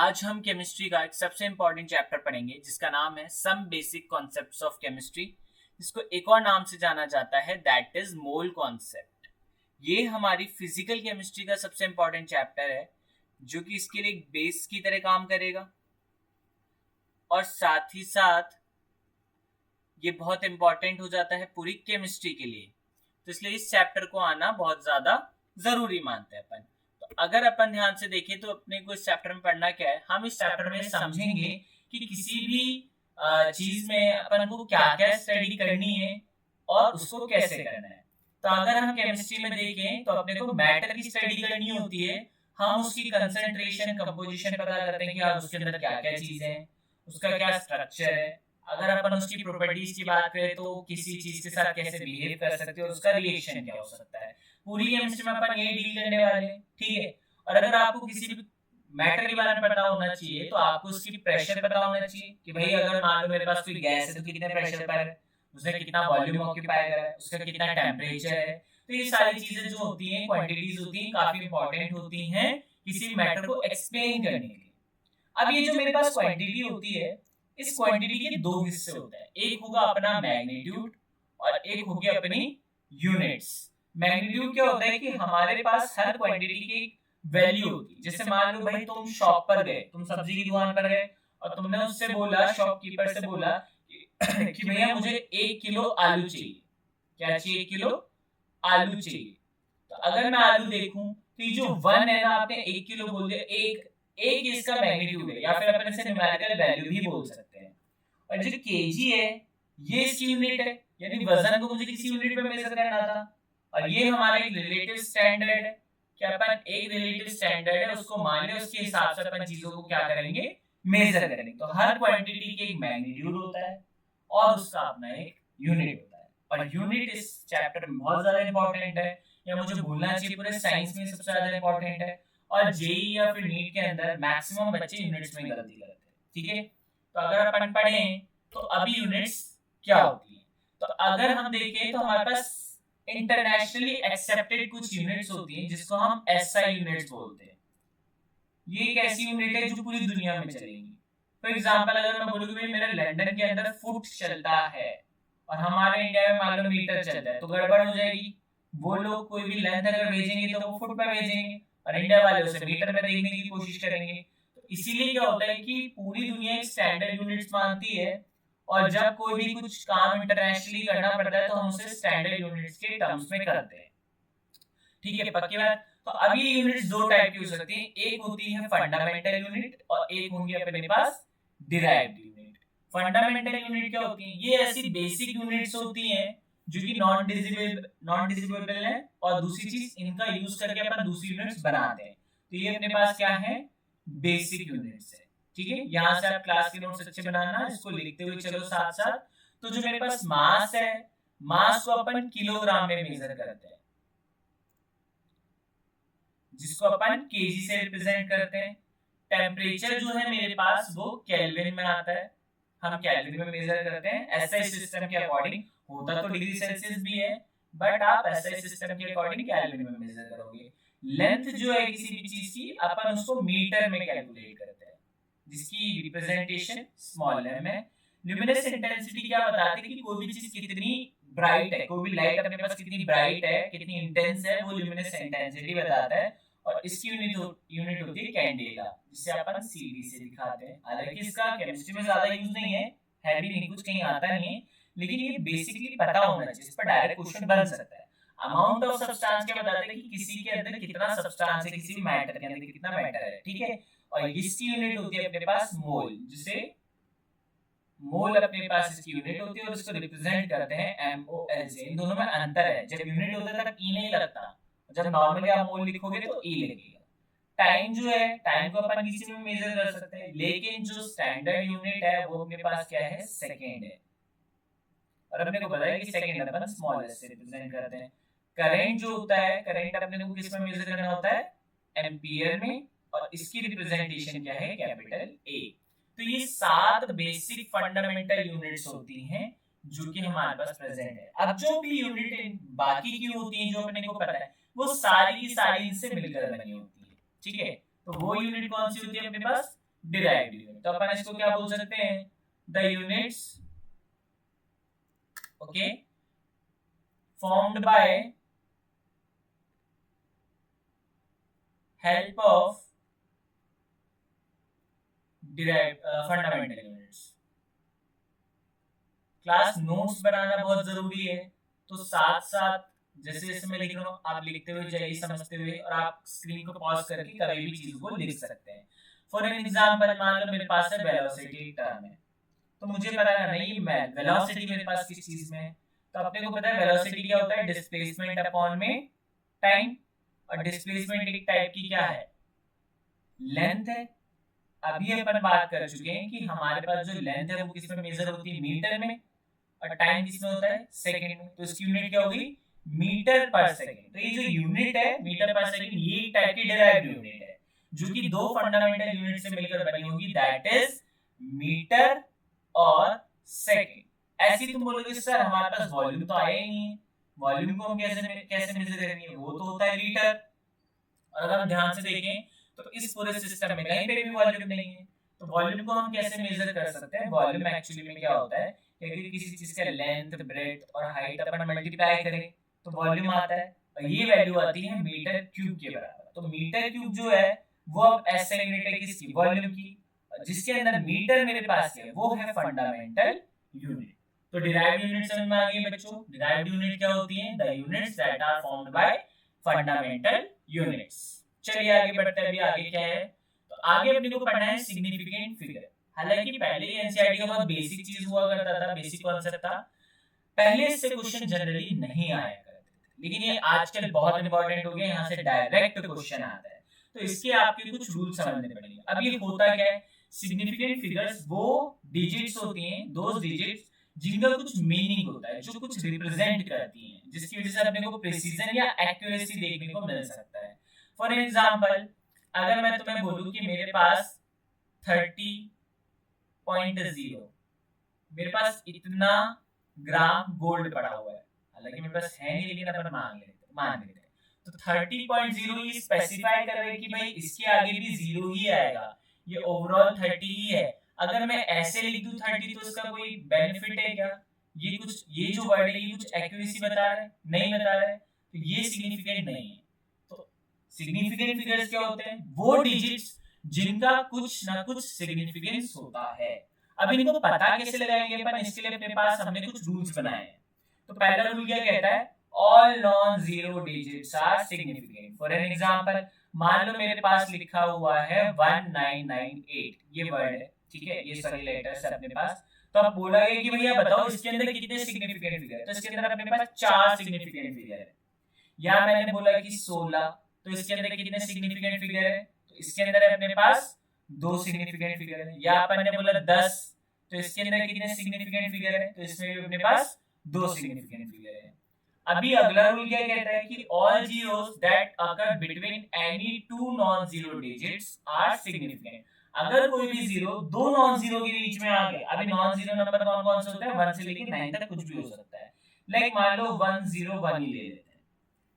आज हम केमिस्ट्री का एक सबसे इम्पोर्टेंट चैप्टर पढ़ेंगे जिसका नाम है some basic concepts of chemistry, जिसको एक और नाम से जाना जाता है दैट इज मोल कॉन्सेप्ट। ये हमारी फिजिकल केमिस्ट्री का सबसे इम्पोर्टेंट चैप्टर है जो कि इसके लिए एक बेस की तरह काम करेगा और साथ ही साथ ये बहुत इम्पोर्टेंट हो जाता है पूरी केमिस्ट्री के लिए। तो इसलिए इस चैप्टर को आना बहुत ज्यादा जरूरी मानते हैं अपन। तो अगर अपन ध्यान से देखें तो अपने को इस चैप्टर में पढ़ना क्या है, हम इस चैप्टर में समझेंगे कि किसी भी चीज में अपन को क्या क्या स्टडी करनी है और उसको कैसे करना है। तो अगर हम केमिस्ट्री में देखें तो अपने को मैटर की स्टडी करनी होती है। हम उसकी कंसंट्रेशन कंपोजिशन पता करते हैं कि यार उसके अंदर क्या क्या चीज है, उसका क्या स्ट्रक्चर है। अगर अपन उसकी प्रॉपर्टीज की बात करें तो किसी चीज के साथ कैसे बिहेव कर सकते हैं, उसका रिएक्शन क्या हो सकता है, पूरी केमिस्ट्री में अपन ये डील करने वाले हैं। ठीक है। और अगर आपको किसी भी मैटर के बारे में पता होना चाहिए तो आपको उसकी प्रेशर पता होना चाहिए कि भाई अगर मान लो मेरे पास कोई गैस है तो कितने प्रेशर पर है, उसने कितना वॉल्यूम ऑक्यूपाई करा है, उसका कितना टेम्परेचर है। तो ये सारी चीजें जो होती हैं, क्वांटिटीज होती हैं, काफी इंपॉर्टेंट होती हैं किसी भी मैटर को एक्सप्लेन करने के लिए। अब ये जो मेरे पास क्वांटिटी होती है, इस क्वांटिटी के दो हिस्से होते हैं। एक होगा अपना मैग्नीट्यूड और एक होगी अपनी यूनिट्स। मैग्नीट्यूड क्या होता है कि हमारे पास हर क्वांटिटी की वैल्यू होती है। जैसे मान लो भाई तुम शॉप पर गए, तुम सब्जी की दुकान पर गए और तुमने उससे बोला, शॉपकीपर से बोला कि भैया मुझे 1 किलो आलू चाहिए। क्या चाहिए? 1 किलो आलू चाहिए। तो अगर मैं आलू देखूं तो ये जो 1 है ना, आपने 1 किलो बोल दिया, एक इसका मैग्नीट्यूड है, या फिर अपन इसे न्यूमेरिकल वैल्यू भी बोल सकते हैं। और जो केजी है ये इसकी यूनिट है, यानी वजन को मुझे किसी यूनिट में मेजर करना था। और ये हमारा एक रिलेटिव स्टैंडर्ड है कि अपन एक रिलेटिव स्टैंडर्ड है उसको मान ले, उसके हिसाब से अपन चीजों को क्या करेंगे, मेजर करेंगे। तो हर क्वांटिटी के एक मैग्नीट्यूड होता है और उसका अपना एक यूनिट होता है। और यूनिट इस चैप्टर में बहुत ज्यादा इंपॉर्टेंट है, या मुझे बोलना चाहिए पूरे साइंस में सबसे ज्यादा इंपॉर्टेंट है। और जेई या फिर नीट के अंदर मैक्सिमम बच्चे यूनिट्स में गलती करते हैं। ठीक है। तो अगर अपन पढ़ें तो अभी यूनिट्स क्या होती है, तो अगर हम देखें तो हमारे पास इंटरनेशनली एक्सेप्टेड कुछ यूनिट्स होती हैं जिसको हम एसआई यूनिट्स बोलते हैं। ये एक ऐसी यूनिट है जो पूरी दुनिया में चलेगी। फॉर एग्जांपल अगर मैं बोलूं कि मेरा लंदन के अंदर फुट चलता है और हमारे इंडिया में मान लो मीटर चलता है, तो गड़बड़ हो जाएगी। वो लोग कोई भी लेंथ अगर भेजेंगे तो वो फुट में भेजेंगे और इंडिया वाले उसे मीटर में देखने की कोशिश करेंगे। तो इसीलिए क्या होता है कि पूरी दुनिया एक स्टैंडर्ड यूनिट्स मानती है और जब कोई भी कुछ काम इंटरनेशनली करना पड़ता है तो हम उसे स्टैंडर्ड यूनिट्स के टर्म्स में करते हैं। ठीक है, पक्की बात। तो अभी यूनिट्स दो टाइप की हो सकती है, एक होती है फंडामेंटल यूनिट और एक होंगी अपने पास डिराइव्ड यूनिट। फंडामेंटल यूनिट क्या होती है? ये ऐसी बेसिक यूनिट्स होती हैं जो कि नॉन डिविजिबल है और दूसरी चीज इनका यूज करके अपन दूसरी यूनिट्स बनाते हैं। तो ये अपने पास क्या है? बेसिक यूनिट्स है। ठीक है, यहाँ से आप क्लास के नोट्स अच्छे बनाना, इसको लिखते हुए चलो साथ साथ। तो जो मेरे पास मास है, मास को अपन किलोग्राम में मेजर करते हैं, जिसको अपन केजी से रिप्रेजेंट करते हैं। टेम्परेचर जो है मेरे पास वो केल्विन में आता है, हम केल्विन में मेजर करते हैं। एसआई सिस्टम के अकॉर्डिंग होता तो डिग्री सेल्सियस भी है, बट आप एसआई सिस्टम के अकॉर्डिंग केल्विन में मेजर करोगे। लेंथ जो है किसी भी चीज की अपन उसको मीटर में कैलकुलेट करते हैं, जिसकी रिप्रेजेंटेशन स्मॉल एम है। ल्यूमिनस इंटेंसिटी क्या बताती है कि कोई भी चीज कितनी ब्राइट है, कोई भी लाइट अपने पास कितनी ब्राइट है, कितनी इंटेंस है, वो ल्यूमिनस इंटेंसिटी बताता है। और इसकी यूनिट होती है कैंडेला, जिसे अपन सीडी से दिखाते हैं। हालांकि इसका केमिस्ट्री में ज्यादा यूज नहीं है भी नहीं, कुछ कहीं आता नहीं है, लेकिन ये बेसिकली पता होना चाहिए, इस पर डायरेक्ट क्वेश्चन बन सकता है। अमाउंट ऑफ सब्सटेंस क्या बताते हैं कि किसी के अंदर कितना सब्सटेंस है, किसी भी मैटर के अंदर कितना मैटर है। ठीक है। और इसकी यूनिट होती है अपने पास मोल, जिसे मोल अपने पास इसकी यूनिट होती है और इसको रिप्रेजेंट करते हैं MOL से। इन दोनों में अंतर है, जब यूनिट होता है तब ई नहीं लगता, जब नॉर्मली आप मोल लिखोगे तो ई लगेगा। टाइम जो है, टाइम को अपन किसी में मेजर कर सकते हैं, लेकिन जो स्टैंडर्ड यूनिट है वो अपने पास क्या है? सेकंड है। और अपने को पता है कि सेकंड अपन स्मॉल एस से रिप्रेजेंट करते हैं। करंट जो होता है, करंट अपने को किस में मेजर करना होता है? एम्पियर में, और इसकी रिप्रेजेंटेशन क्या है? Capital A. तो ये 7 बेसिक फंडामेंटल यूनिट्स होती हैं जो कि हमारे पास प्रेजेंट है। अब जो भी यूनिट बाकी की होती हैं जो अपने को पता है, वो सारी की सारी इनसे मिलकर बनी होती है। ठीक है। तो वो यूनिट कौन सी होती है अपने पास? Derived unit. तो अपन इसको क्या बोल सकते हैं, the units okay formed by help of fundamental units. Class notes बनाना बहुत जरूरी है, तो साथ साथ जैसे जैसे मैं लिख रहा हूँ आप लिखते हुए जाइए समझते हुए, और आप स्क्रीन को पॉज करके कभी भी चीज को लिख सकते हैं। फॉर एन एग्जांपल मान लो मेरे पास है वेलोसिटी एक टर्म है, तो मुझे पता है नहीं मैं वेलोसिटी मेरे पास किस चीज में है, तो अपने को पता है वेलोसिटी क्या होता है, डिस्प्लेसमेंट अपॉन में टाइम, और डिस्प्लेसमेंट एक टाइप की क्या है, लेंथ है। अभी अपन बात कर चुके हैं कि हमारे पास जो लेंथ है वो किस में मेजर होती है, मीटर में, और टाइम किसमें होता है, सेकंड में। तो इसकी यूनिट क्या होगी, मीटर पर सेकंड। तो ये जो यूनिट है मीटर पर सेकंड, ये एक टाइप की डिराइव्ड यूनिट है जो कि दो फंडामेंटल यूनिट से मिलकर बनी होगी, दैट इज मीटर और सेकंड। ऐसी तुम बोलोगे सर हमारे पास वॉल्यूम तो आया ही नहीं है, वॉल्यूम को हम कैसे मेजर करेंगे, वो तो होता है लीटर। और अगर हम ध्यान से देखें तो इस पूरे सिस्टम में कहीं पे भी वॉल्यूम नहीं है, तो वॉल्यूम को हम कैसे मेजर कर सकते हैं, वॉल्यूम एक्चुअली में क्या होता है कि किसी चीज का लेंथ ब्रेड्थ और हाइट अपन मल्टीप्लाई करें तो वॉल्यूम आता है, और ये वैल्यू आती है मीटर क्यूब के बराबर। तो मीटर क्यूब जो है वो अब ऐसे यूनिट है किसकी, वॉल्यूम की, जिसके अंदर मीटर मेरे पास है वो है फंडामेंटल यूनिट। तो डिराइव्ड यूनिट समझ में आ गई बच्चों। डिराइव्ड यूनिट क्या होती है, the units that are formed by fundamental units. चलिए आगे बढ़ते हैं, अभी आगे क्या है, तो आगे अपने को पढ़ना है सिग्निफिकेंट फिगर। हालांकि पहले ही एनसीईआरटी का बहुत बेसिक चीज हुआ करता था, बेसिक कॉन्सेप्ट था, पहले इससे क्वेश्चन जनरली नहीं आया करते थे, लेकिन ये आजकल बहुत इंपॉर्टेंट हो गया, यहाँ से डायरेक्ट क्वेश्चन आता है, तो इसके आपके कुछ रूल समझने पड़ेंगे। अब ये होता क्या है, सिग्निफिकेंट फिगर्स वो डिजिट्स होती हैं, दोज डिजिट्स जिनका कुछ मीनिंग होता है, जो कुछ रिप्रेजेंट करती हैं, जिसकी वजह से अपने को प्रिसीजन या एक्यूरेसी देखने को मिल सकता है। फॉर एग्जाम्पल अगर मैं तुम्हें बोलूं कि मेरे पास 30.0 मेरे पास इतना ग्राम गोल्ड पड़ा हुआ है, हालांकि मेरे पास है नहीं लेकिन अपन मान लेते हैं, तो 30.0 ये स्पेसिफाई कर रहे हैं कि भाई इसके आगे भी जीरो ही आएगा, ये ओवरऑल 30 ही है। अगर मैं ऐसे लिख दूं 30 तो इसका कोई बेनिफिट है क्या, ये जो वर्ड है ये कुछ एक्यूरेसी बता रहा है, नहीं बता रहा है, तो ये सिग्निफिकेंट नहीं है। तो सिग्निफिकेंट फिगर्स क्या होते हैं, वो डिजिट्स जिनका कुछ ना कुछ सिग्निफिकेंस होता है। अब इनको पता कैसे लगाएंगे अपन, इसके लिए अपने पास हमने कुछ रूल्स बनाए हैं। तो पहला रूल क्या कहता है, all non zero digits are significant. For an example मान लो मेरे पास लिखा हुआ है 1998, ये वर्ड है, ठीक है, ये सारी लेटर्स है अपने पास। तो आप बोलोगे कि भैया बताओ इसके अंदर कितने सिग्निफिकेंट फिगर है, तो इसके अंदर अपने पास 4 सिग्निफिकेंट फिगर है। या मैंने बोला कि 16, तो इसके अंदर कितने सिग्निफिकेंट फिगर है, तो इसके अंदर अपने पास 2 सिग्निफिकेंट फिगर है। या अपन ने बोला 10, तो इसके अंदर कितने सिग्निफिकेंट फिगर है, तो इसमें भी अपने पास 2 सिग्निफिकेंट फिगर है। अभी अगला रूल क्या कहता है कि all zeros that occur between any two non zero digits are significant. अगर कोई भी जीरो दो नॉन जीरो के बीच में आ गए, अभी नॉन जीरो नंबर कौन कौन से होते हैं, 1 से लेकर 9 तक कुछ भी हो सकता है, लाइक मान लो 101 ही ले लेते हैं,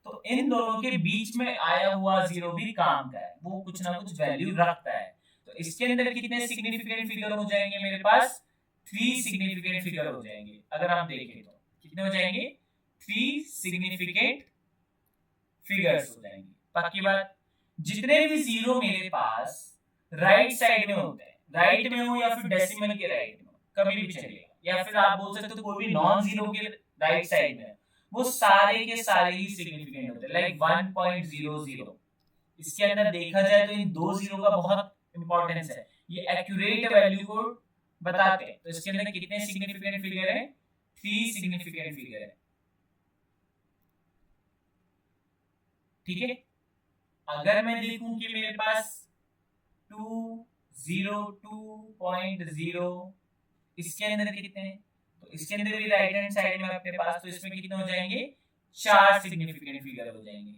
तो इन दोनों के बीच में आया हुआ जीरो भी काम का है, वो कुछ ना कुछ वैल्यू रखता है। तो इसके अंदर कितने सिग्निफिकेंट फिगर हो जाएंगे, मेरे पास 3 सिग्निफिकेंट फिगर हो जाएंगे। अगर हम देखें तो कितने हो जाएंगे, 3 सिग्निफिकेंट फिगर्स हो जाएंगे। पक्की बात, जितने भी जीरो मेरे पास राइट साइड में होते हैं, राइट में हो या फिर डेसिमल के राइट में, कभी भी चलेगा, या फिर आप बोल सकते हो कोई भी नॉन जीरो के राइट साइड में, वो सारे के सारे ही सिग्निफिकेंट होते हैं, लाइक 1.00। इसके अंदर देखा जाए तो इन दो जीरो का बहुत इंपॉर्टेंस है, ये एक्यूरेट वैल्यू को बताते हैं। तो इसके अंदर कितने सिग्निफिकेंट फिगर है, 3 सिग्निफिकेंट फिगर है, ठीक है। अगर मैं देखूं कि मेरे पास 202.0, इसके अंदर कितने हैं, तो इसके अंदर भी राइट हैंड साइड में अपने पास, तो इसमें कितने हो जाएंगे, 4 सिग्निफिकेंट फिगर हो जाएंगे।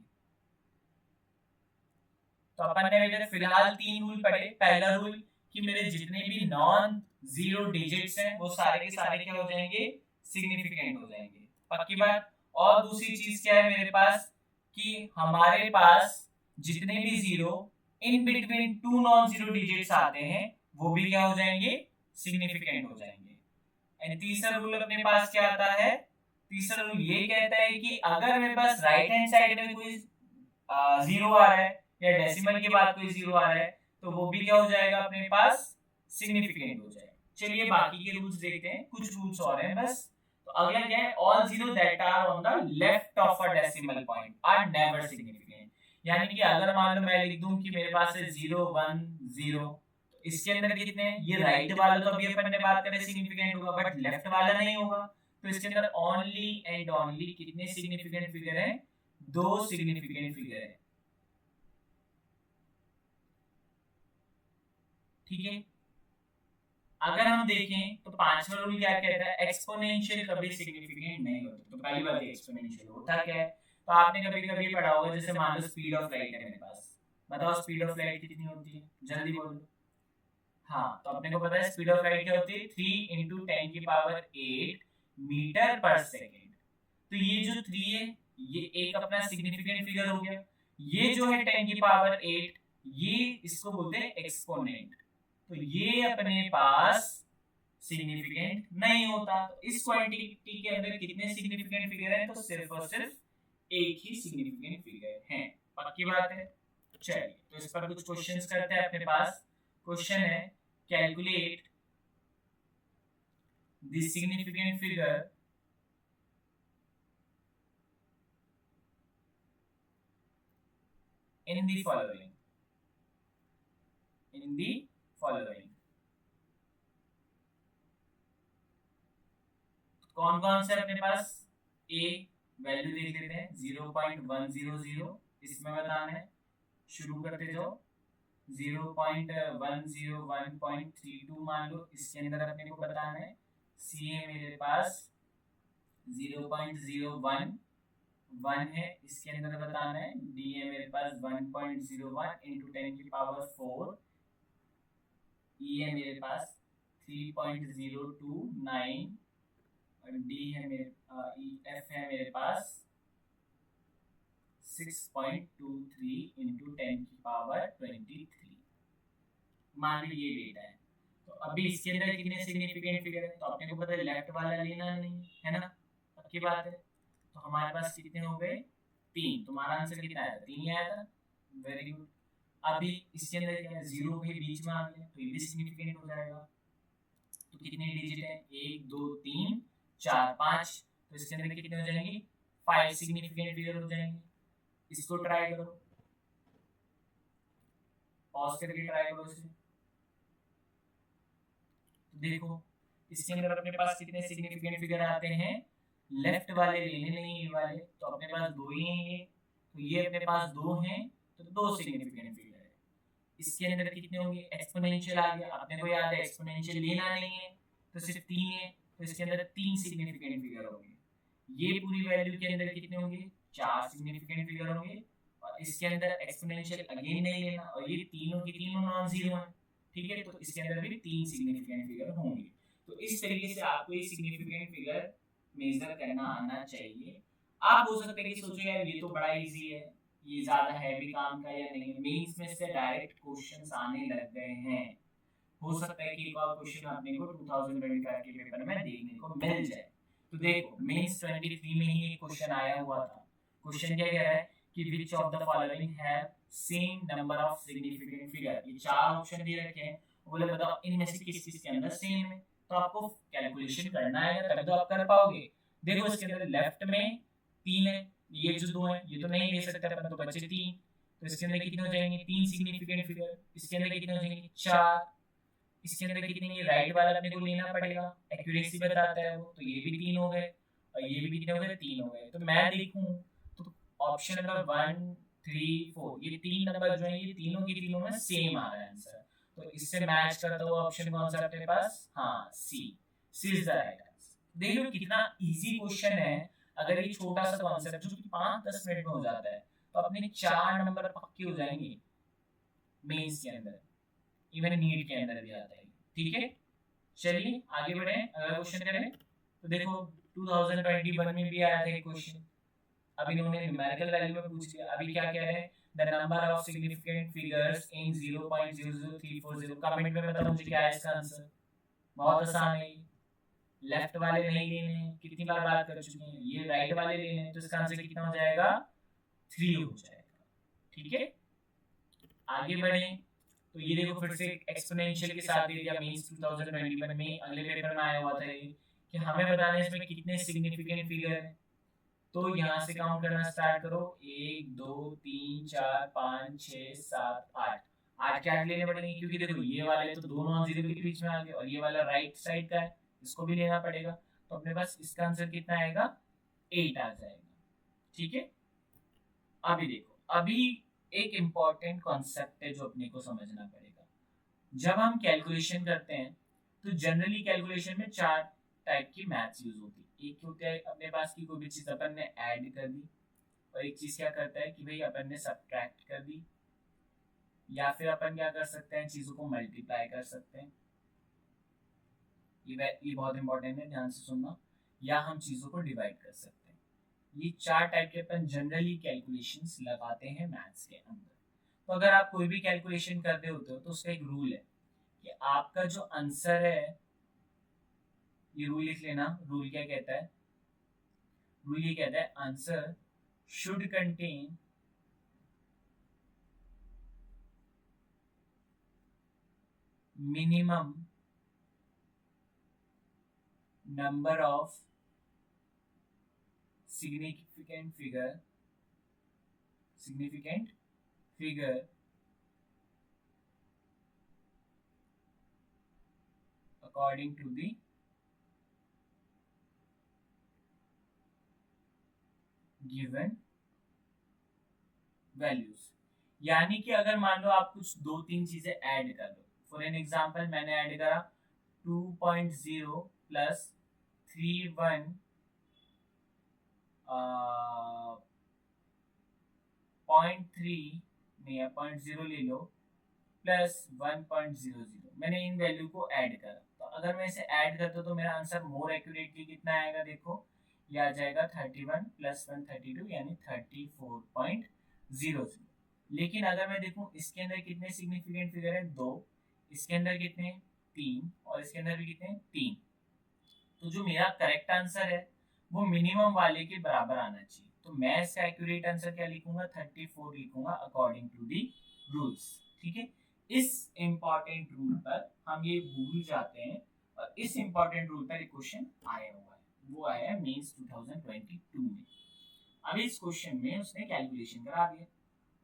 तो अपन ने फिलहाल 3 रूल पढ़े। पहला रूल कि मेरे जितने भी नॉन जीरो डिजिट्स हैं वो सारे के सारे क्या हो जाएंगे, सिग्निफिकेंट हो जाएंगे, पक्की बात। और दूसरी चीज क्या है मेरे पास, कि हमारे पास जितने भी zero in between two non zero digits आते हैं वो भी क्या हो जाएंगे, सिग्निफिकेंट हो जाएंगे। एंड तीसरा रूल अपने पास क्या आता है, तीसरा रूल ये कहता है कि अगर मेरे पास राइट हैंड साइड में कोई जीरो आ रहा है या डेसिमल के बाद कोई जीरो आ रहा है तो वो भी क्या हो जाएगा अपने पास, सिग्निफिकेंट हो जाएगा। चलिए बाकी के रूल्स देखते हैं, कुछ रूल्स और हैं बस। तो अगला क्या है, all zero that are on the left of a decimal point are never significant. यानी कि अगर मान लो मैं लिख दूं कि मेरे पास है 0 1 0, तो इसके अंदर कितने हैं, ये राइट वाला तो अभी अपन ने बात करें सिग्निफिकेंट होगा, बट लेफ्ट वाला नहीं होगा। तो इसके अंदर ओनली एंड ओनली कितने सिग्निफिकेंट फिगर हैं, 2 सिग्निफिकेंट फिगर है। ठीक है, अगर हम देखें तो पांचवा रूल क्या कहता है, एक्सपोनेंशियल कभी सिग्निफिकेंट नहीं होता। तो पहली बात एक्सपोनेंशियल होता क्या है, तो आपने कभी कभी पढ़ा होगा, जैसे मान लो स्पीड ऑफ लाइट है मेरे पास, बताओ स्पीड ऑफ लाइट कितनी होती है, जल्दी बोलो। हाँ, तो अपने को पता है स्पीड ऑफ लाइट क्या होती है, 3 इंटू 10⁸ मीटर पर सेकेंड। तो ये जो 3 है ये एक अपना सिग्निफिकेंट फिगर हो गया, ये जो है 10⁸, ये इसको बोलते हैं एक्सपोनेंट। तो ये अपने पास सिग्निफिकेंट नहीं होता। तो इस क्वांटिटी के अंदर कितने सिग्निफिकेंट फिगर हैं, तो सिर्फ और सिर्फ एक ही सिग्निफिकेंट फिगर है। पक्की बात है। चलिए तो इस पर कुछ क्वेश्चंस करते हैं अपने पास। क्वेश्चन है, calculate the significant figure in the following, in the following। कौन कौन से अपने पास, ए वैल्यू देख लेते हैं 0.100, इसमें बताना है, शुरू करते जाओ। 0.101.32 मान लो, इसके अंदर अपने को बताना है। सी है मेरे पास 0.011 है, इसके अंदर बताना है। डी है मेरे पास 1.01 इंटू 10⁴। ई है मेरे पास 3.029 और डी है मेरे एफ है मेरे पास 6.23 इंटू 10⁻23। मान ली ये डेटा है। तो अभी इसके अंदर कितने सिग्निफिकेंट फिगर है, तो अपने को पता है लेफ्ट वाला लेना नहीं है ना, पक्की बात है। तो हमारे पास कितने हो गए, 3। तुम्हारा आंसर कितना आया था, 3 ही आया था, वेरी गुड। अभी इसके अंदर क्या है, 0 के बीच में आ गया तो ये भी सिग्निफिकेंट हो जाएगा। तो कितने डिजिट है, 1 2 3 4 5, तो इसके अंदर कितने हो जाएंगे, 5 सिग्निफिकेंट फिगर हो जाएंगे। इसको ट्राई करो, पॉज करके ट्राई करो इसे। तो देखो इसके अंदर अपने पास कितने सिग्निफिकेंट फिगर आते हैं, लेफ्ट वाले लेने नहीं ये वाले, तो अपने पास 2 ही हैं ये, तो ये अपने पास 2 हैं, तो 2 सिग्निफिकेंट फिगर है। इसके अंदर कितने होंगे, एक्सपोनेंशियल आ गया, अपने को याद है एक्सपोनेंशियल लेना नहीं है, तो सिर्फ 3 है, तो इसके अंदर 3 सिग्निफिकेंट फिगर होंगे। ये पूरी वैल्यू के अंदर कितने होंगे, 4 सिग्निफिकेंट फिगर होंगे। और इसके अंदर एक्सपोनेंशियल अगेन नहीं लेना, और ये तीनों की तीनों नॉन जीरो हैं, ठीक है, तो इसके अंदर भी 3 सिग्निफिकेंट फिगर होंगे। तो इस तरीके से आपको ये सिग्निफिकेंट फिगर मेजर करना आना चाहिए। आप हो सकता है कि सोचो यार ये तो बड़ा इजी है, ये ज्यादा हैवी काम का या नहीं, मेंस में से डायरेक्ट क्वेश्चंस आने लग गए हैं। हो सकता है कि एक और क्वेश्चन अपने को 2025 के पेपर में देखने को मिल जाए। तो देखो मेंस 23 में ही एक क्वेश्चन आया हुआ था। क्वेश्चन क्या कह रहा है कि which of the following have same number of significant figure. ये 4 ऑप्शन दे रखे हैं, बोले बताओ इनमें से किस किस के अंदर सेम है। तो आपको कैलकुलेशन करना है तब तो आप कर पाओगे। देखो इसके अंदर लेफ्ट में 3 है, ये जो 2 है ये तो नहीं ले सकते अपन, तो बचे 3, तो इसके अंदर कितने हो जाएंगे, 3 सिग्निफिकेंट फिगर। इसके अंदर कितने हो जाएंगे, 4। इसके अंदर कितने, ये राइट वाला अपने को लेना पड़ेगा, एक्यूरेसी बताता है वो, तो ये भी 3 हो गए, और ये भी कितने हो गए, 3 हो गए। तो मैं देखूं तो ऑप्शन नंबर 1 3 4 ये 3 नंबर जो है ये तीनों की तीनों में सेम आ रहा है आंसर। तो इससे मैच करता हुआ ऑप्शन कौन सा अपने पास, हाँ सी इज द राइट आंसर। देख लो कितना इजी क्वेश्चन है। अगर ये छोटा सा कॉन्सेप्ट जो कि 5-10 मिनट में हो जाता है, तो अपने 4 नंबर पक्के हो जाएंगे मेंस के अंदर, इवन नीट के अंदर भी आता है, ठीक है। चलिए आगे बढ़े, अगला क्वेश्चन करें। तो देखो 2021 में भी आया था एक क्वेश्चन, अब इन्होंने न्यूमेरिकल वैल्यू में पूछ लिया। अभी क्या कह रहे हैं, the number of significant figures in 0.00340। Comment में बताओ मुझे क्या है इसका आंसर। बहुत आसान है, लेफ्ट वाले नहीं लेने, कितनी बार बात कर चुके हैं, ये राइट वाले लेने, तो इसका आंसर कितना हो जाएगा 3 हो जाएगा। ठीक है, आगे बढ़े तो ये देखो फिर से एक्सपोनेंशियल के साथ दे दिया मेंस 2021 में, अगले पेपर में आया हुआ था ये कि हमें बताना है इसमें कितने सिग्निफिकेंट फिगर है। तो यहाँ से काउंट करना स्टार्ट करो, 1 2 3 4 5 6 7 8। 8 के 8 लेने पड़ेंगे क्योंकि देखो ये वाले तो दोनों नॉन जीरो के बीच में आ गए और ये वाला राइट साइड का है, इसको भी लेना पड़ेगा। तो अपने पास इसका आंसर कितना आएगा 8 आ जाएगा। ठीक है, अभी देखो, अभी एक इम्पॉर्टेंट कॉन्सेप्ट है जो अपने को समझना पड़ेगा। जब हम कैलकुलेशन करते हैं तो जनरली कैलकुलेशन में 4 टाइप की मैथ्स यूज होती है। एक होता है अपने पास की कोई भी चीज अपन ने ऐड कर दी, और एक चीज क्या करता है कि भाई अपन ने सब्ट्रैक्ट कर दी, या फिर अपन क्या कर सकते हैं चीजों को मल्टीप्लाई कर सकते हैं। ये बहुत इंपॉर्टेंट है, ध्यान से सुनना। या हम चीजों को डिवाइड कर सकते हैं। ये 4 टाइप के अपन जनरली कैलकुलेशंस लगाते हैं मैथ्स के अंदर। तो अगर आप कोई भी कैलकुलेशन कर रहे होते हो तो उसका एक रूल है कि आपका जो आंसर है, ये रूल लिख लेना। रूल क्या कहता है? रूल ये कहता है answer should contain minimum number of significant figure according to the given values। यानी कि अगर मान लो आप कुछ 2-3 चीजें ऐड कर दो, फॉर एन एग्जांपल मैंने ऐड करा 2.0 प्लस 31 0.3 नहीं है 0.0 ले लो प्लस 1.00, मैंने इन वैल्यू को ऐड करा। तो अगर मैं इसे ऐड करता हूँ तो मेरा आंसर मोर एक्यूरेटली कितना आएगा, देखो ये आ जाएगा 31 प्लस 1 32 यानी 34.00। लेकिन अगर मैं देखूं इसके अंदर कितने सिग्निफिकेंट फिगर है 2, इसके अंदर कितने 3 और इसके अंदर भी कितने 3। तो जो मेरा करेक्ट आंसर है वो मिनिमम वाले के बराबर आना चाहिए। तो मैं इसका एक्यूरेट आंसर क्या लिखूंगा 34 लिखूंगा अकॉर्डिंग टू दी रूल्स। ठीक है, इस इंपॉर्टेंट रूल पर हम ये भूल जाते हैं और इस इंपॉर्टेंट रूल पर एक क्वेश्चन आया हुआ है, वो आया है मेंस 2022 में। अभी इस क्वेश्चन में उसने कैलकुलेशन करा दिया,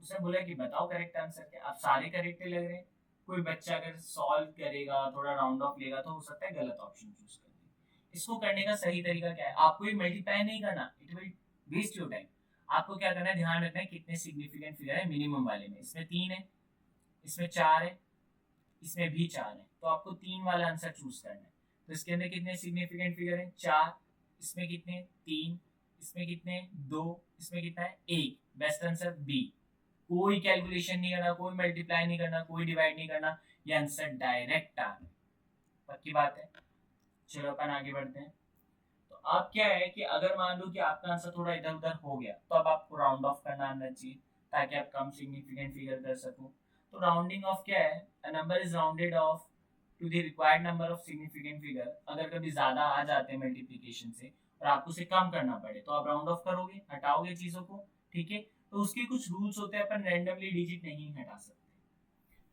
उसने बोला कि बताओ करेक्ट आंसर क्या। अब सारे करेक्ट लग रहे हैं, कोई बच्चा अगर सॉल्व करेगा थोड़ा राउंड ऑफ लेगा तो हो सकता है गलत ऑप्शन चूज कर दे। इसको करने का सही तरीका क्या है, आपको ये मल्टीप्लाई नहीं करना, it will waste your time. आपको क्या करना है, ध्यान रखना है कितने सिग्निफिकेंट फिगर है मिनिमम वाले में। इसमें 3 है, इसमें 4 है, इसमें भी 4 है, तो आपको 3 वाला आंसर चूज करना है। तो इसके अंदर कितने सिग्निफिकेंट फिगर है 4, इसमें कितने 3, इसमें कितने 2, इसमें कितना है 1। Best answer B. कोई कैलकुलेशन नहीं करना, कोई मल्टीप्लाई नहीं करना, कोई डिवाइड नहीं करना, ये आंसर डायरेक्ट आ गया। पक्की बात है। चलो अपन आगे बढ़ते हैं। तो अब क्या है कि अगर मान लो कि आपका आंसर थोड़ा इधर उधर हो गया तो अब आपको राउंड ऑफ करना आना चाहिए ताकि आप कम सिग्निफिकेंट फिगर कर सको। तो राउंडिंग ऑफ क्या है, a number is rounded off to the required number of significant figure. अगर कभी ज्यादा आ जाते हैं मल्टीप्लिकेशन से और आपको उसे कम करना पड़े तो आप राउंड ऑफ करोगे, हटाओगे चीजों को। ठीक है, तो उसके कुछ रूल्स होते हैं, अपन रैंडमली डिजिट नहीं हटा सकते।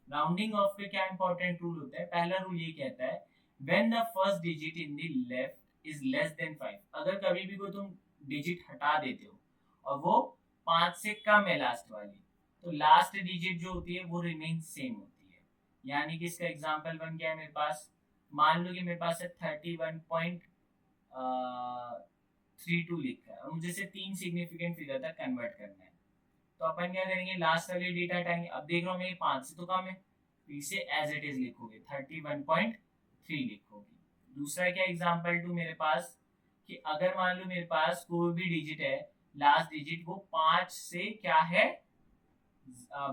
राउंडिंग ऑफ के क्या इंपॉर्टेंट रूल होता है, पहला रूल ये कहता है when the first digit in the left is less than 5। अगर कभी भी कोई तुम डिजिट हटा देते हो और वो 5 से कम है लास्ट वाली, तो लास्ट डिजिट जो होती है वो रिमेन सेम होती है। यानी कि इसका एग्जांपल बन गया है मेरे पास, मान लो कि मेरे पास है 31.32 लिखा है और मुझे इसे 3 सिग्निफिकेंट फिगर तक कन्वर्ट करना है। तो अपन क्या करेंगे, लास्ट वाले डेटा हटाएंगे। अब देख रहा हूँ मैं 5 से तो कम है, तो इसे एज इट इज लिखोगे 31.3 लिखोगे। दूसरा क्या एग्जांपल 2 मेरे पास कि अगर मान लो मेरे पास कोई भी डिजिट है, लास्ट डिजिट वो 5 से क्या है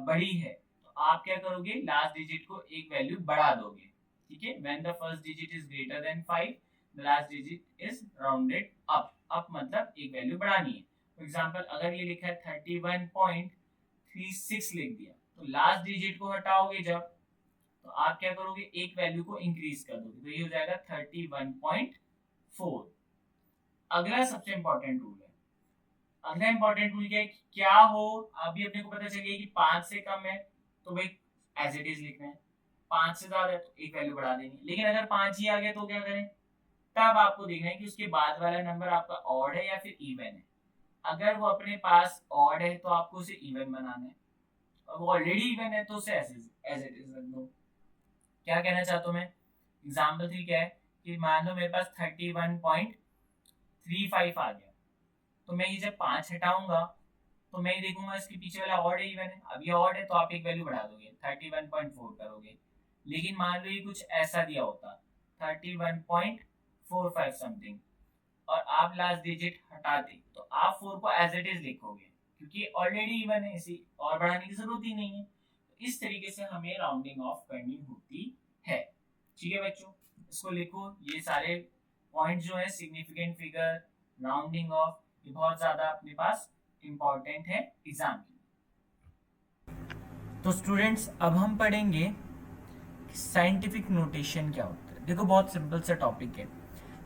बड़ी है, तो आप क्या करोगे लास्ट डिजिट को एक वैल्यू बढ़ा दोगे। ठीक है, when the first digit is greater than 5 the last digit is rounded up. Up मतलब एक वैल्यू बढ़ानी है। फॉर एग्जांपल अगर ये लिखा है 31.3 0.36 लिख दिया, तो लास्ट डिजिट को हटाओगे जब, तो आप क्या करोगे, एक वैल्यू को इंक्रीज कर दोगे, तो ये हो जाएगा 31.4। अगला सबसे इंपॉर्टेंट रूल है, अगला इंपॉर्टेंट रूल क्या है, क्या हो, अभी अपने को पता चलिए कि 5 से कम है तो भाई एज इट इज लिखना है, 5 से ज्यादा है तो एक वैल्यू बढ़ा देंगे, लेकिन अगर 5 ही आ गया तो क्या करें, तब आपको देखना है कि उसके बाद वाला नंबर आपका ऑड है या फिर इवन है। अगर वो अपने पास ऑड है तो आपको उसे इवन बनाना है, और वो ऑलरेडी इवन है तो उसे एज इट इज रख दो। क्या कहना चाहता हूँ मैं, एग्जाम्पल 3 क्या है कि मान लो मेरे पास 31.35 आ गया, तो मैं ये जब 5 हटाऊंगा तो मैं ये देखूंगा इसके पीछे वाला ऑड है इवन है, अब ये ऑड है तो आप एक वैल्यू बढ़ा दोगे 31.4 करोगे, लेकिन मान लो ये कुछ ऐसा दिया होता 31.45 समथिंग और आप लास्ट डिजिट हटा दे, तो आप 4 को एज इट इज लिखोगे क्योंकि ऑलरेडी इवन है, इसी और बढ़ाने की जरूरत ही नहीं है। तो इस तरीके से हमें राउंडिंग ऑफ करनी होती है। ठीक है बच्चों, इसको लिखो, ये सारे पॉइंट जो है सिग्निफिकेंट फिगर, राउंडिंग ऑफ, ये बहुत ज्यादा अपने पास इंपॉर्टेंट है एग्जाम के लिए। तो स्टूडेंट्स अब हम पढ़ेंगे साइंटिफिक नोटेशन क्या होता है। देखो बहुत सिंपल सा टॉपिक है।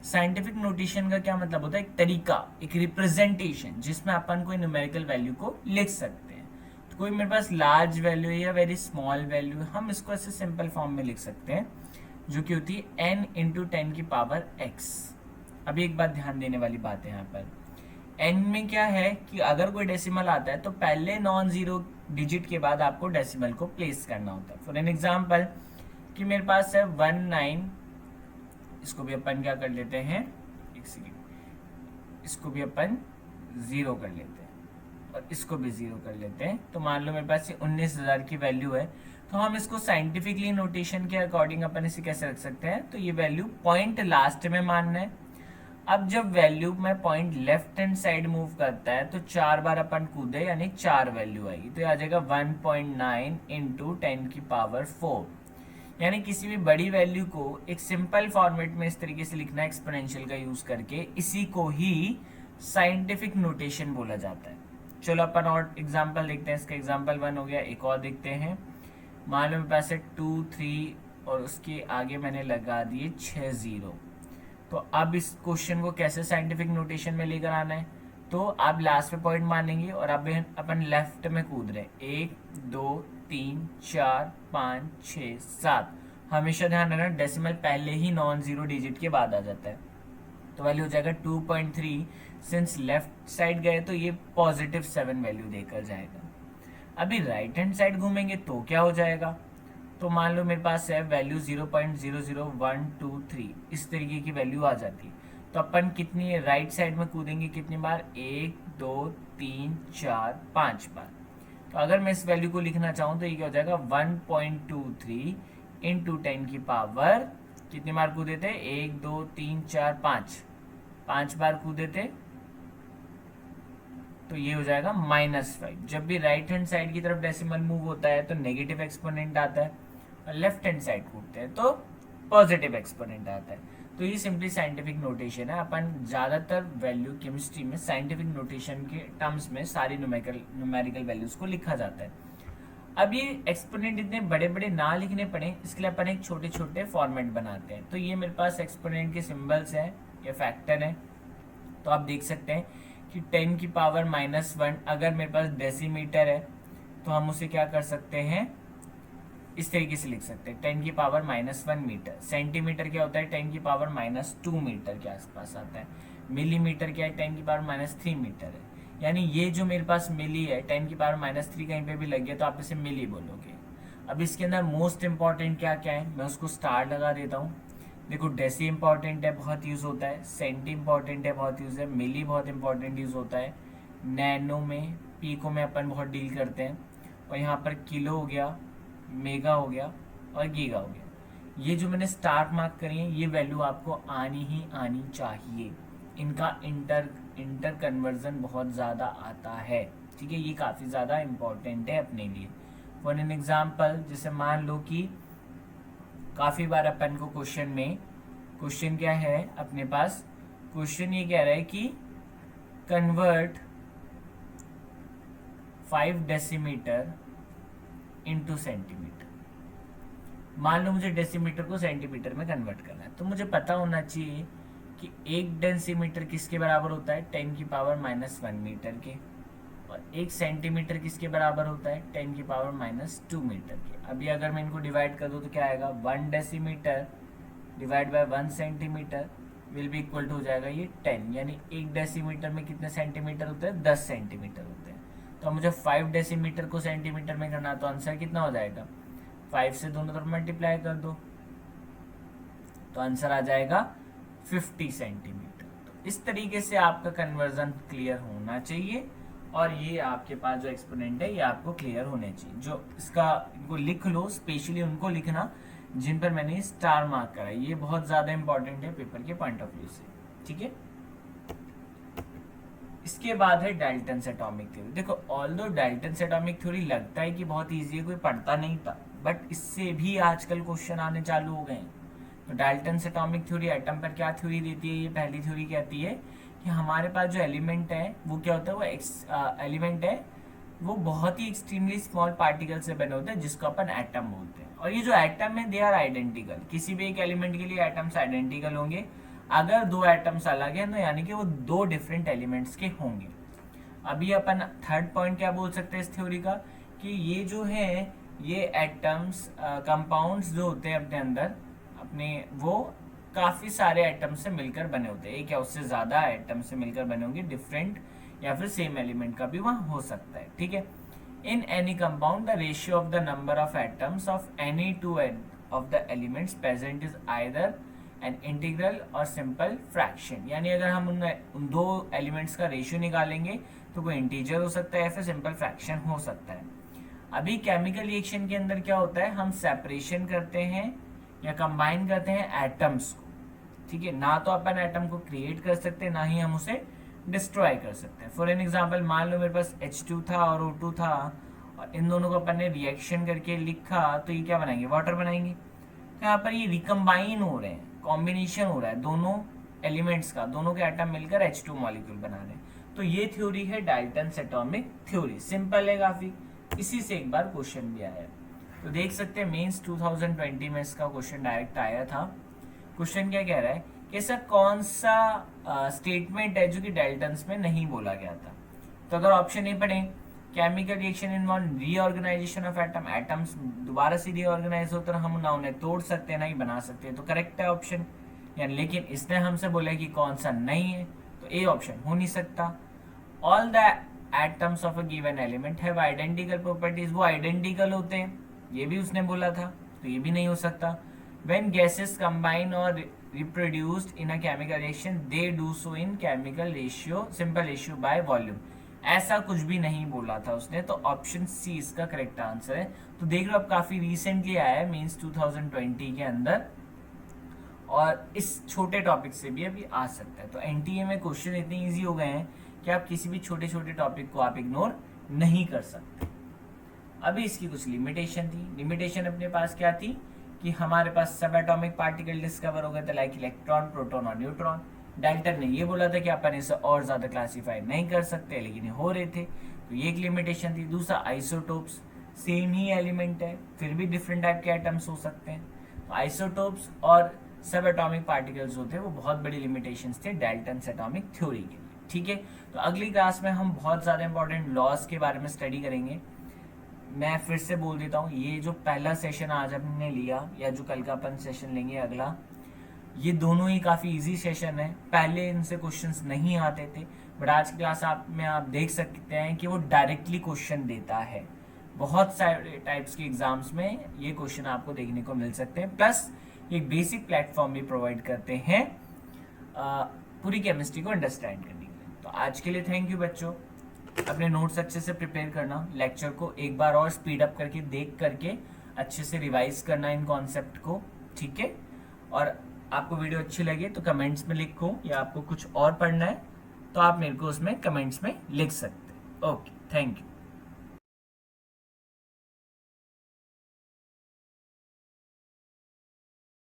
साइंटिफिक नोटेशन का क्या मतलब होता है, एक तरीका, एक रिप्रेजेंटेशन जिसमें अपन कोई न्यूमेरिकल वैल्यू को लिख सकते हैं। तो कोई मेरे पास लार्ज वैल्यू है या वेरी स्मॉल वैल्यू है, हम इसको ऐसे सिंपल फॉर्म में लिख सकते हैं जो कि होती है n इंटू 10 की पावर x। अभी एक बात ध्यान देने वाली बात है यहाँ पर, n में क्या है कि अगर कोई डेसिमल आता है तो पहले नॉन जीरो डिजिट के बाद आपको डेसिमल को प्लेस करना होता है। फॉर एन एग्जाम्पल कि मेरे पास है 19, इसको भी अपन क्या कर लेते हैं, एक सेकेंड, इसको भी अपन 0 कर लेते हैं और इसको भी 0 कर लेते हैं। तो मान लो मेरे पास ये 19,000 की वैल्यू है, तो हम इसको साइंटिफिकली नोटेशन के अकॉर्डिंग अपन इसे कैसे रख सकते हैं, तो ये वैल्यू पॉइंट लास्ट में मानना है। अब जब वैल्यू में point left hand side move करता है तो 4 बार अपन कूदे यानी 4 वैल्यू आएगी, तो ये आ जाएगा 1.9 इंटू 10 की पावर 4। यानी किसी भी बड़ी वैल्यू को एक सिंपल फॉर्मेट में इस तरीके से लिखना है एक्सपोनेंशियल का यूज करके, इसी को ही साइंटिफिक नोटेशन बोला जाता है। चलो अपन और एग्जांपल देखते हैं। इसका एग्जांपल 1 हो गया, एक और देखते हैं। मान लो मेरे पास है 2, 3 और उसके आगे मैंने लगा दिए 6 0। तो अब इस क्वेश्चन को कैसे साइंटिफिक नोटेशन में लेकर आना है, तो आप लास्ट में पॉइंट मानेंगे और अब अपन लेफ्ट में कूद रहे, 1 2 3 4 5 6 7। हमेशा ध्यान रखना डेसिमल पहले ही नॉन जीरो डिजिट के बाद आ जाता है, तो वैल्यू हो जाएगा 2.3। सिंस लेफ्ट साइड गए तो ये पॉजिटिव 7 वैल्यू देकर जाएगा। अभी राइट हैंड साइड घूमेंगे तो क्या हो जाएगा, तो मान लो मेरे पास है वैल्यू 0.00123, इस तरीके की वैल्यू आ जाती। तो अपन कितनी राइट साइड में कूदेंगे, कितनी बार, 1 2 3 4 5 बार। तो अगर मैं इस वैल्यू को लिखना चाहूँ तो ये क्या हो जाएगा 1.23 इंटू 10 की पावर, कितनी बार कूदे थे, 1 2 3 4 5 बार कूदे थे, तो ये हो जाएगा -5। जब भी राइट हैंड साइड की तरफ डेसिमल मूव होता है तो नेगेटिव एक्सपोनेंट आता है, और लेफ्ट हैंड साइड कूदते हैं तो पॉजिटिव एक्सपोनेंट आता है। तो ये सिंपली साइंटिफिक नोटेशन है। अपन ज्यादातर वैल्यू केमिस्ट्री में साइंटिफिक नोटेशन के टर्म्स में सारी न्यूमेरिकल वैल्यूज को लिखा जाता है। अब ये एक्सपोनेंट इतने बड़े बड़े ना लिखने पड़े, इसके लिए अपन एक छोटे छोटे फॉर्मेट बनाते हैं। तो ये मेरे पास एक्सपोनेंट के सिंबल्स हैं, ये फैक्टर है। तो आप देख सकते हैं कि 10 की पावर -1, अगर मेरे पास डेसीमीटर है तो हम उसे क्या कर सकते हैं, इस तरीके से लिख सकते हैं, 10 की पावर -1 मीटर। सेंटीमीटर क्या होता है, 10 की पावर -2 मीटर के आसपास आता है। मिलीमीटर क्या है, 10 की पावर -3 मीटर है। यानी ये जो मेरे पास मिली है, 10 की पावर -3 कहीं पे भी लग गया तो आप इसे मिली बोलोगे। अब इसके अंदर मोस्ट इंपॉर्टेंट क्या क्या है, मैं उसको स्टार लगा देता हूँ। देखो डेसी इंपॉर्टेंट है, बहुत यूज होता है। सेंटी इंपॉर्टेंट है, बहुत यूज है। मिली बहुत इंपॉर्टेंट यूज होता है। नैनो में, पीको में अपन बहुत डील करते हैं। और यहाँ पर किलो हो गया, मेगा हो गया और गीगा हो गया। ये जो मैंने स्टार मार्क करी है, ये वैल्यू आपको आनी ही आनी चाहिए। इनका इंटर कन्वर्जन बहुत ज़्यादा आता है, ठीक है। ये काफ़ी ज़्यादा इम्पोर्टेंट है अपने लिए। फॉर एन एग्जाम्पल, जैसे मान लो कि काफ़ी बार अपन को क्वेश्चन क्या है अपने पास, क्वेश्चन ये कह रहा है कि कन्वर्ट 5 डेसीमीटर इंटू सेंटीमीटर। मान लो मुझे डेसीमीटर को सेंटीमीटर में कन्वर्ट करना है, तो मुझे पता होना चाहिए कि 1 डेसीमीटर किसके बराबर होता है, 10 की पावर -1 मीटर के, और 1 सेंटीमीटर किसके बराबर होता है, 10 की पावर -2 मीटर के। अभी अगर मैं इनको डिवाइड कर दूँ तो क्या आएगा, 1 decimetre divide by 1 centimetre will be equal to हो जाएगा ये 10, यानी 1 डेसीमीटर में कितने सेंटीमीटर होते हैं, 10 सेंटीमीटर होते हैं। तो मुझे 5 डेसीमीटर को सेंटीमीटर में करना, तो आंसर कितना हो जाएगा, 5 से दोनों तरफ मल्टीप्लाई कर दो तो आंसर आ जाएगा 50 सेंटीमीटर। तो इस तरीके से आपका कन्वर्जन क्लियर होना चाहिए, और ये आपके पास जो एक्सपोनेंट है ये आपको क्लियर होने चाहिए। जो इसका इनको लिख लो, स्पेशली उनको लिखना जिन पर मैंने स्टार मार्क करा, ये बहुत ज्यादा इंपॉर्टेंट है पेपर के पॉइंट ऑफ व्यू से, ठीक है। इसके बाद है डाल्टन्स एटॉमिक थ्योरी। देखो ऑल्दो डाल्टन्स एटॉमिक थ्योरी लगता है कि बहुत इजी है, कोई पढ़ता नहीं था, बट इससे भी आजकल क्वेश्चन आने चालू हो गए हैं। तो डाल्टन्स एटॉमिक थ्योरी एटम पर क्या थ्योरी देती है, ये पहली थ्योरी कहती है कि हमारे पास जो एलिमेंट है वो क्या होता है, वो एलिमेंट है वो बहुत ही एक्सट्रीमली स्मॉल पार्टिकल से बने होते हैं, जिसको अपन एटम बोलते हैं। और ये जो एटम है दे आर आइडेंटिकल, किसी भी एक एलिमेंट के लिए एटम्स आइडेंटिकल होंगे। अगर 2 एटम्स अलग हैं तो यानी कि वो 2 डिफरेंट एलिमेंट्स के होंगे। अभी अपन थर्ड पॉइंट क्या बोल सकते हैं इस थ्योरी का, कि ये जो है ये एटम्स कंपाउंड्स जो होते हैं अपने अंदर अपने, वो काफी सारे एटम से मिलकर बने होते हैं, एक या उससे ज्यादा एटम से मिलकर बने होंगे, डिफरेंट या फिर सेम एलिमेंट का भी वहां हो सकता है, ठीक है। In any compound the ratio of the number of atoms of any 2 of the elements present is either an integral और सिंपल फ्रैक्शन। यानी अगर हम उन 2 एलिमेंट्स का रेशियो निकालेंगे तो कोई इंटीजर हो सकता है या फिर सिंपल फ्रैक्शन हो सकता है। अभी केमिकल रिएक्शन के अंदर क्या होता है, हम सेपरेशन करते हैं या कंबाइन करते हैं एटम्स को, ठीक है। ना तो अपन एटम को क्रिएट कर सकते हैं, ना ही हम उसे डिस्ट्रॉय कर सकते हैं। फॉर एन एग्जाम्पल मान लो मेरे पास H2 था और O2 था, और इन दोनों को अपन ने रिएक्शन करके लिखा, तो ये क्या बनाएंगे, वाटर बनाएंगे। तो यहाँ पर ये रिकम्बाइन हो रहे हैं, कॉम्बिनेशन हो रहा है दोनों एलिमेंट्स का, दोनों के एटम मिलकर H2 मॉलिक्यूल बना रहे हैं। तो ये थ्योरी है डाल्टन्स एटॉमिक थ्योरी, सिंपल है काफी, इसी से एक बार क्वेश्चन भी आया। तो देख सकते हैं मेंस 2020 में इसका क्वेश्चन डायरेक्ट आया था। क्वेश्चन क्या कह रहा है कि ऐसा कौन सा स्टेटमेंट है जो कि डाल्टन्स में नहीं बोला गया था। तो अगर ऑप्शन ए पढ़े, chemical reaction involve reorganisation of atom, atoms दोबारा से रीऑर्गेनाइज होते हैं, हम ना उन्हें तोड़ सकते हैं ना ही बना सकते हैं, तो करेक्ट है ऑप्शन। यानी लेकिन इसने हमसे बोला कि कौन सा नहीं है, तो ए ऑप्शन हो नहीं सकता। All the atoms of a given element have identical properties, वो आइडेंटिकल होते हैं, ये भी उसने बोला था, तो ये भी नहीं हो सकता। When gases combine or reproduced in a chemical reaction, they do so in chemical ratio, simple ratio by volume. ऐसा कुछ भी नहीं बोला था उसने, तो ऑप्शन सी इसका करेक्ट आंसर है। तो देख लो अब काफी रिसेंटली आया है मींस 2020 के अंदर, और इस छोटे टॉपिक से भी अभी आ सकता है। तो एनटीए में क्वेश्चन इतने इजी हो गए हैं कि आप किसी भी छोटे छोटे टॉपिक को आप इग्नोर नहीं कर सकते। अभी इसकी कुछ लिमिटेशन थी। लिमिटेशन अपने पास क्या थी कि हमारे पास सब एटॉमिक पार्टिकल डिस्कवर हो गए थे, लाइक इलेक्ट्रॉन, प्रोटॉन और न्यूट्रॉन। डाल्टन ने ये बोला था कि अपन इसे और ज्यादा क्लासीफाई नहीं कर सकते, लेकिन ये हो रहे थे, तो ये एक लिमिटेशन थी। दूसरा आइसोटोप्स, सेम ही एलिमेंट है फिर भी डिफरेंट टाइप के एटम्स हो सकते हैं, तो आइसोटोप्स और सब एटॉमिक पार्टिकल्स होते हैं वो बहुत बड़ी लिमिटेशंस थे डाल्टन्स एटॉमिक थ्योरी के लिए, ठीक है। तो अगली क्लास में हम बहुत ज्यादा इंपॉर्टेंट लॉज के बारे में स्टडी करेंगे। मैं फिर से बोल देता हूँ, ये जो पहला सेशन आज हमने लिया या जो कल का अपन सेशन लेंगे अगला, ये दोनों ही काफी इजी सेशन है। पहले इनसे क्वेश्चंस नहीं आते थे, बट आज की क्लास में आप देख सकते हैं कि वो डायरेक्टली क्वेश्चन देता है। बहुत सारे टाइप्स के एग्जाम्स में ये क्वेश्चन आपको देखने को मिल सकते हैं, प्लस एक बेसिक प्लेटफॉर्म भी प्रोवाइड करते हैं पूरी केमिस्ट्री को अंडरस्टैंड करने के लिए। तो आज के लिए थैंक यू बच्चों। अपने नोट्स अच्छे से प्रिपेयर करना, लेक्चर को एक बार और स्पीड अप करके देख करके अच्छे से रिवाइज करना इन कॉन्सेप्ट को, ठीक है। और आपको वीडियो अच्छी लगे तो कमेंट्स में लिखो, या आपको कुछ और पढ़ना है तो आप मेरे को उसमें कमेंट्स में लिख सकते हैं। Okay, thank you.